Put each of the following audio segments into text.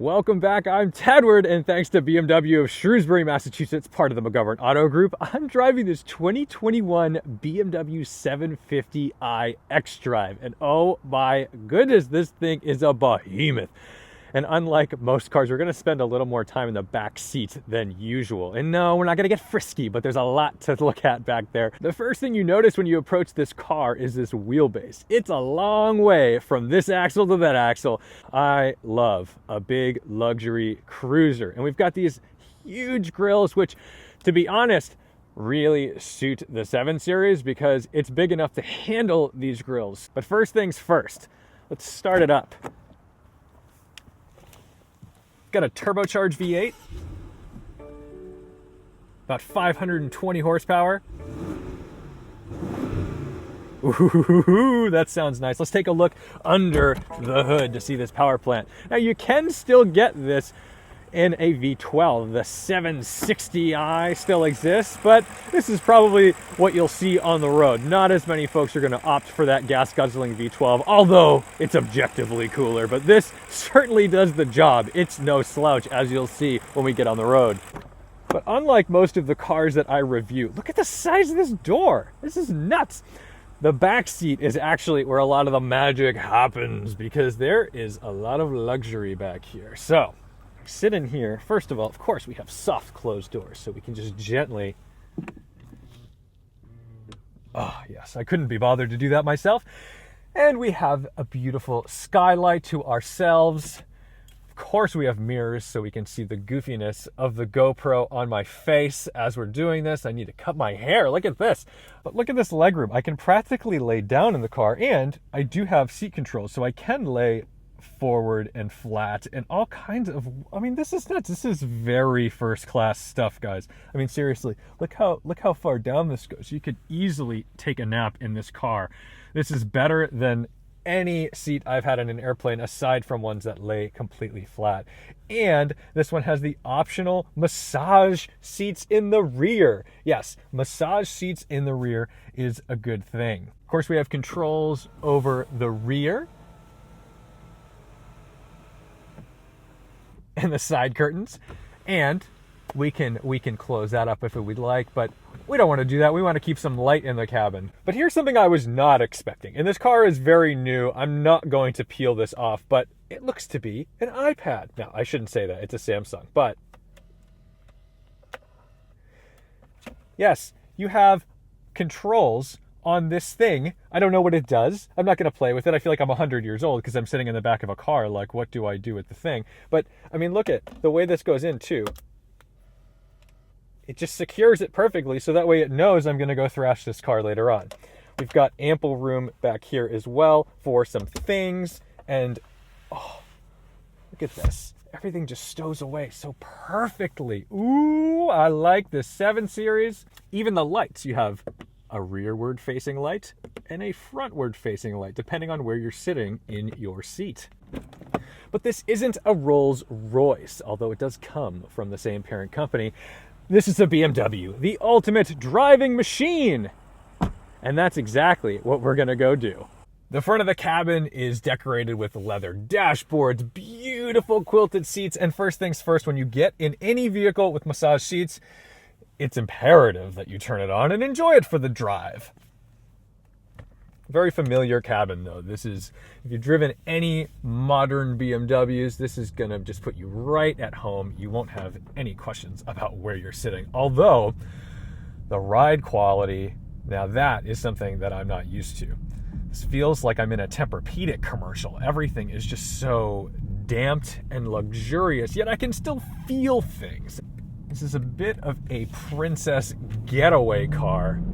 Welcome back, I'm Tedward, and thanks to BMW of Shrewsbury, Massachusetts, part of the McGovern Auto Group, I'm driving this 2021 BMW 750i xDrive, and oh my goodness, this thing is a behemoth. And unlike most cars, we're gonna spend a little more time in the back seat than usual. And no, we're not gonna get frisky, but there's a lot to look at back there. The first thing you notice when you approach this car is this wheelbase. It's a long way from this axle to that axle. I love a big luxury cruiser. And we've got these huge grills, which, to be honest, really suit the 7 Series because it's big enough to handle these grills. But first things first, let's start it up. Got a turbocharged V8, about 520 horsepower. Ooh, that sounds nice. Let's take a look under the hood to see this power plant. Now you can still get this in a V12. The 760i still exists, but this is probably what you'll see on the road. Not as many folks are going to opt for that gas-guzzling V12, although it's objectively cooler, but this certainly does the job. It's no slouch, as you'll see when we get on the road. But unlike most of the cars that I review, look at the size of this door. This is nuts. The back seat is actually where a lot of the magic happens because there is a lot of luxury back here. So, sit in here. First of all, of course, we have soft closed doors, so we can just gently... Oh, yes, I couldn't be bothered to do that myself. And we have a beautiful skylight to ourselves. Of course, we have mirrors so we can see the goofiness of the GoPro on my face as we're doing this. I need to cut my hair. Look at this. But look at this legroom. I can practically lay down in the car, and I do have seat controls, so I can lay forward and flat and all kinds of, I mean, this is nuts. This is very first class stuff, guys. I mean, seriously, look how far down this goes. You could easily take a nap in this car. This is better than any seat I've had in an airplane aside from ones that lay completely flat. And this one has the optional massage seats in the rear. Yes, massage seats in the rear is a good thing. Of course, we have controls over the rear and the side curtains, and we can close that up if we'd like, but we don't want to do that. We want to keep some light in the cabin. But here's something I was not expecting, and this car is very new. I'm not going to peel this off, but it looks to be an iPad. Now, I shouldn't say that. It's a Samsung, but yes, you have controls on this thing. I don't know what it does. I'm not going to play with it. I feel like I'm 100 years old because I'm sitting in the back of a car. Like, what do I do with the thing? But, I mean, look at the way this goes in, too. It just secures it perfectly, so that way it knows I'm going to go thrash this car later on. We've got ample room back here as well for some things. And, oh, look at this. Everything just stows away so perfectly. Ooh, I like the 7 Series. Even the lights, you have a rearward facing light and a frontward facing light, depending on where you're sitting in your seat. But this isn't a Rolls-Royce, although it does come from the same parent company. This is a BMW, the ultimate driving machine. And that's exactly what we're gonna go do. The front of the cabin is decorated with leather dashboards, beautiful quilted seats, and first things first, when you get in any vehicle with massage seats, it's imperative that you turn it on and enjoy it for the drive. Very familiar cabin, though. This is, if you've driven any modern BMWs, this is gonna just put you right at home. You won't have any questions about where you're sitting. Although, the ride quality, now that is something that I'm not used to. This feels like I'm in a Tempur-Pedic commercial. Everything is just so damped and luxurious, yet I can still feel things. This is a bit of a princess getaway car. I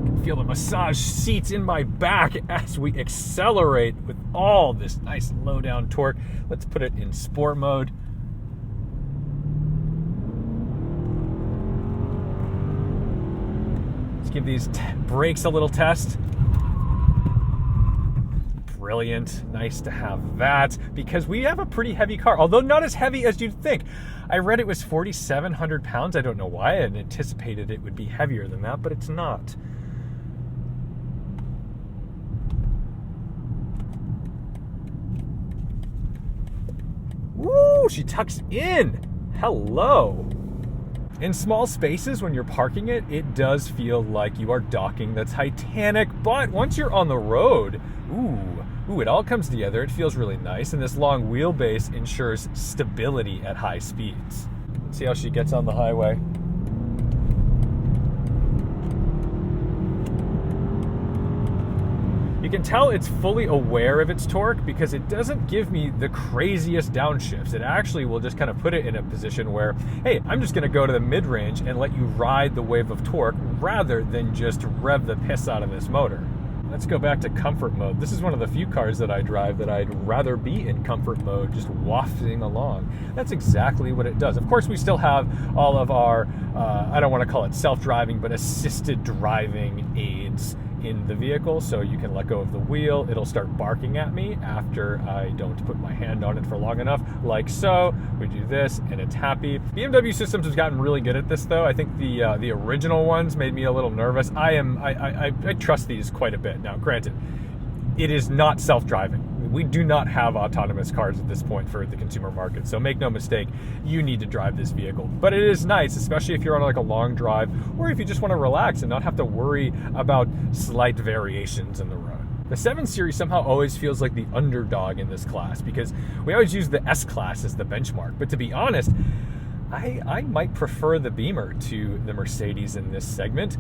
can feel the massage seats in my back as we accelerate with all this nice low down torque. Let's put it in sport mode. Let's give these brakes a little test. Brilliant. Nice to have that because we have a pretty heavy car, although not as heavy as you'd think. I read it was 4,700 pounds. I don't know why. I anticipated it would be heavier than that, but it's not. Ooh, she tucks in. Hello. In small spaces, when you're parking it, it does feel like you are docking the Titanic, but once you're on the road, it all comes together. It feels really nice, and this long wheelbase ensures stability at high speeds. Let's see how she gets on the highway. You can tell it's fully aware of its torque because it doesn't give me the craziest downshifts. It actually will just kind of put it in a position where, hey, I'm just going to go to the mid-range and let you ride the wave of torque rather than just rev the piss out of this motor. Let's go back to comfort mode. This is one of the few cars that I drive that I'd rather be in comfort mode, just wafting along. That's exactly what it does. Of course, we still have all of our, I don't want to call it self-driving, but assisted driving aids in the vehicle, so you can let go of the wheel. It'll start barking at me after I don't put my hand on it for long enough, like so. We do this and it's happy. BMW systems has gotten really good at this though. I think the original ones made me a little nervous. I trust these quite a bit. Now granted, it is not self-driving. We do not have autonomous cars at this point for the consumer market, so make no mistake, you need to drive this vehicle. But it is nice, especially if you're on like a long drive, or if you just want to relax and not have to worry about slight variations in the road. The 7 Series somehow always feels like the underdog in this class, because we always use the S-Class as the benchmark. But to be honest, I might prefer the Beamer to the Mercedes in this segment.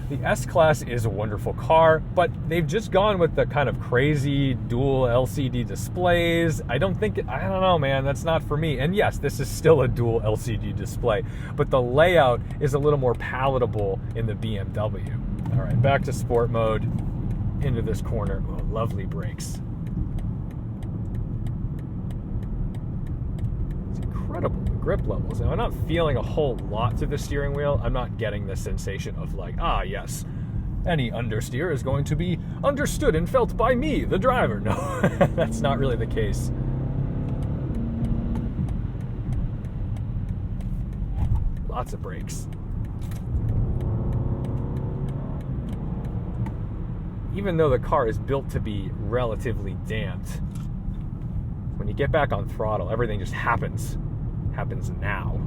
The S-Class is a wonderful car, but they've just gone with the kind of crazy dual LCD displays. I don't know, man, that's not for me. And yes, this is still a dual LCD display, but the layout is a little more palatable in the BMW. All right, back to sport mode, into this corner. Oh, lovely brakes. Incredible, the grip levels. Now, I'm not feeling a whole lot through the steering wheel. I'm not getting the sensation of like, yes, any understeer is going to be understood and felt by me, the driver. No, that's not really the case. Lots of brakes. Even though the car is built to be relatively damped, when you get back on throttle, everything just happens now.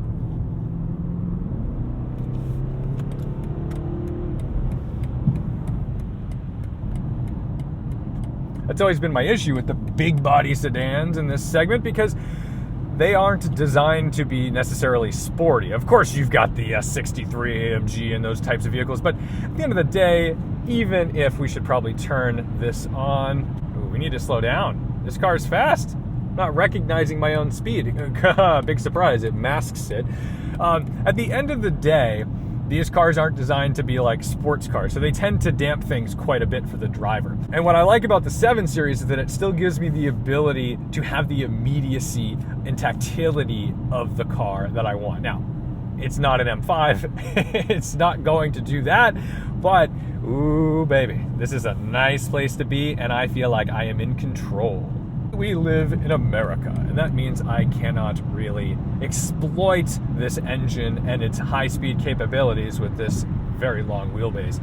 That's always been my issue with the big body sedans in this segment, because they aren't designed to be necessarily sporty. Of course, you've got the S63 AMG and those types of vehicles, but at the end of the day, even if we should probably turn this on, we need to slow down. This car is fast. Not recognizing my own speed. Big surprise, it masks it. At the end of the day, these cars aren't designed to be like sports cars, so they tend to damp things quite a bit for the driver. And what I like about the 7 Series is that it still gives me the ability to have the immediacy and tactility of the car that I want. Now, it's not an M5, it's not going to do that, but ooh baby, this is a nice place to be, and I feel like I am in control. We live in America, and that means I cannot really exploit this engine and its high-speed capabilities with this very long wheelbase.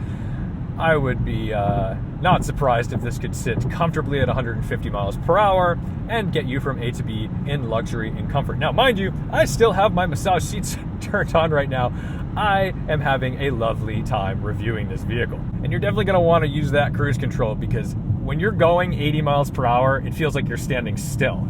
I would be not surprised if this could sit comfortably at 150 miles per hour and get you from A to B in luxury and comfort. Now, mind you, I still have my massage seats turned on right now. I am having a lovely time reviewing this vehicle. And you're definitely going to want to use that cruise control, because when you're going 80 miles per hour, it feels like you're standing still.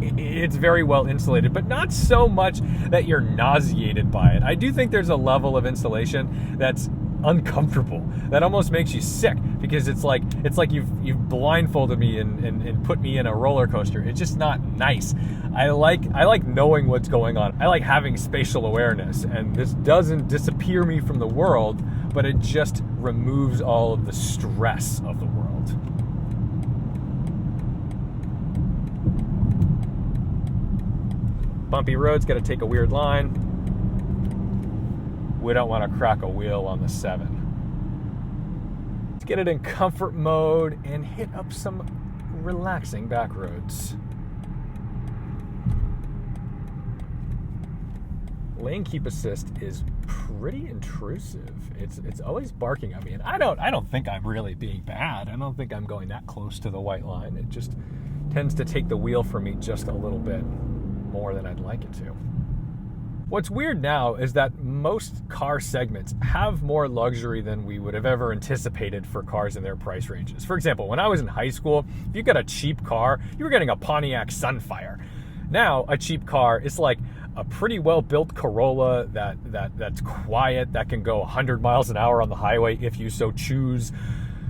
It's very well insulated, but not so much that you're nauseated by it. I do think there's a level of insulation that's uncomfortable, that almost makes you sick, because it's like you've blindfolded me and put me in a roller coaster. It's just not nice. I like knowing what's going on. I like having spatial awareness, and this doesn't disappear me from the world, but it just removes all of the stress of the world. Bumpy roads, got to take a weird line. We don't want to crack a wheel on the 7. Let's get it in comfort mode and hit up some relaxing back roads. Lane keep assist is pretty intrusive. It's always barking at me, and I don't think I'm really being bad. I don't think I'm going that close to the white line. It just tends to take the wheel from me just a little bit. more than I'd like it to. What's weird now is that most car segments have more luxury than we would have ever anticipated for cars in their price ranges. For example, when I was in high school, if you got a cheap car, you were getting a Pontiac Sunfire. Now, a cheap car is like a pretty well-built Corolla that's quiet, that can go 100 miles an hour on the highway if you so choose.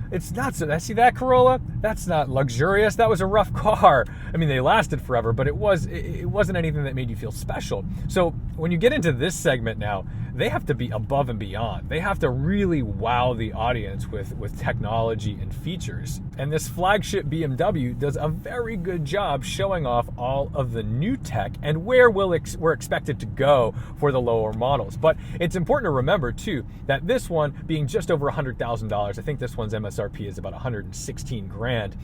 It's not so. See that Corolla? That's not luxurious. That was a rough car. I mean, they lasted forever, but it wasn't anything that made you feel special. So when you get into this segment now, they have to be above and beyond. They have to really wow the audience with technology and features. And this flagship BMW does a very good job showing off all of the new tech and where we're expected to go for the lower models. But it's important to remember too that this one being just over $100,000, I think this one's MSRP is about 116 grand.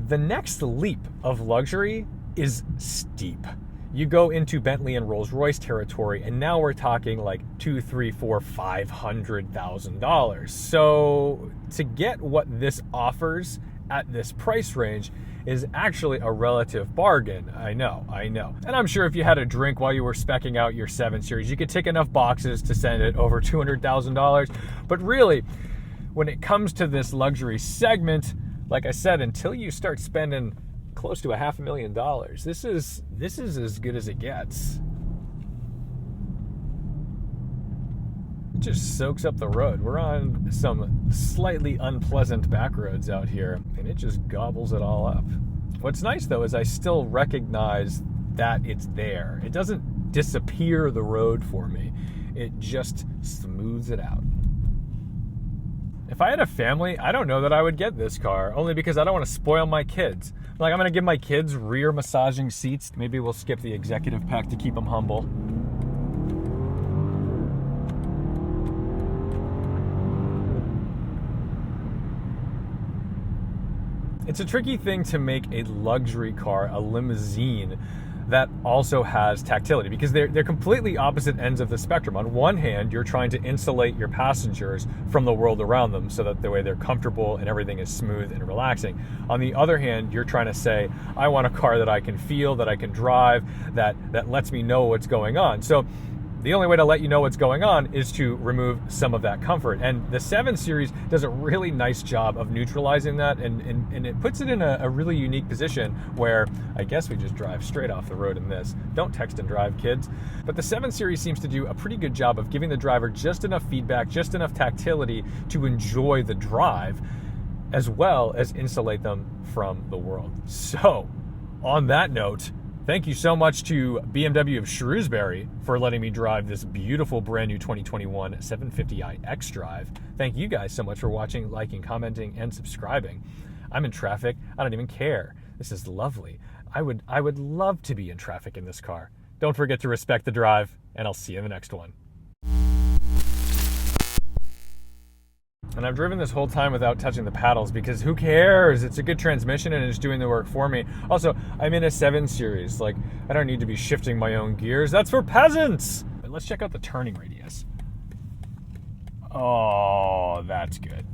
The next leap of luxury is steep. You go into Bentley and Rolls-Royce territory, and now we're talking like $200,000, $300,000, $400,000, $500,000. So to get what this offers at this price range is actually a relative bargain. I know. And I'm sure if you had a drink while you were speccing out your 7 Series, you could tick enough boxes to send it over $200,000. But really, when it comes to this luxury segment, like I said, until you start spending close to $500,000, this is as good as it gets. It just soaks up the road. We're on some slightly unpleasant back roads out here, and it just gobbles it all up. What's nice though is I still recognize that it's there. It doesn't disappear the road for me. It just smooths it out. If I had a family, I don't know that I would get this car, only because I don't want to spoil my kids. Like, I'm going to give my kids rear massaging seats. Maybe we'll skip the executive pack to keep them humble. It's a tricky thing to make a luxury car, a limousine, that also has tactility, because they're completely opposite ends of the spectrum. On one hand, you're trying to insulate your passengers from the world around them so that the way they're comfortable and everything is smooth and relaxing. On the other hand, you're trying to say, I want a car that I can feel, that I can drive, that lets me know what's going on. So the only way to let you know what's going on is to remove some of that comfort. And the 7 Series does a really nice job of neutralizing that, and it puts it in a really unique position where I guess we just drive straight off the road in this. Don't text and drive, kids. But the 7 Series seems to do a pretty good job of giving the driver just enough feedback, just enough tactility to enjoy the drive, as well as insulate them from the world. So, on that note, thank you so much to BMW of Shrewsbury for letting me drive this beautiful brand new 2021 750i xDrive. Thank you guys so much for watching, liking, commenting, and subscribing. I'm in traffic. I don't even care. This is lovely. I would love to be in traffic in this car. Don't forget to respect the drive, and I'll see you in the next one. And I've driven this whole time without touching the paddles because who cares? It's a good transmission and it's doing the work for me. Also, I'm in a 7 Series. Like, I don't need to be shifting my own gears. That's for peasants! But let's check out the turning radius. Oh, that's good.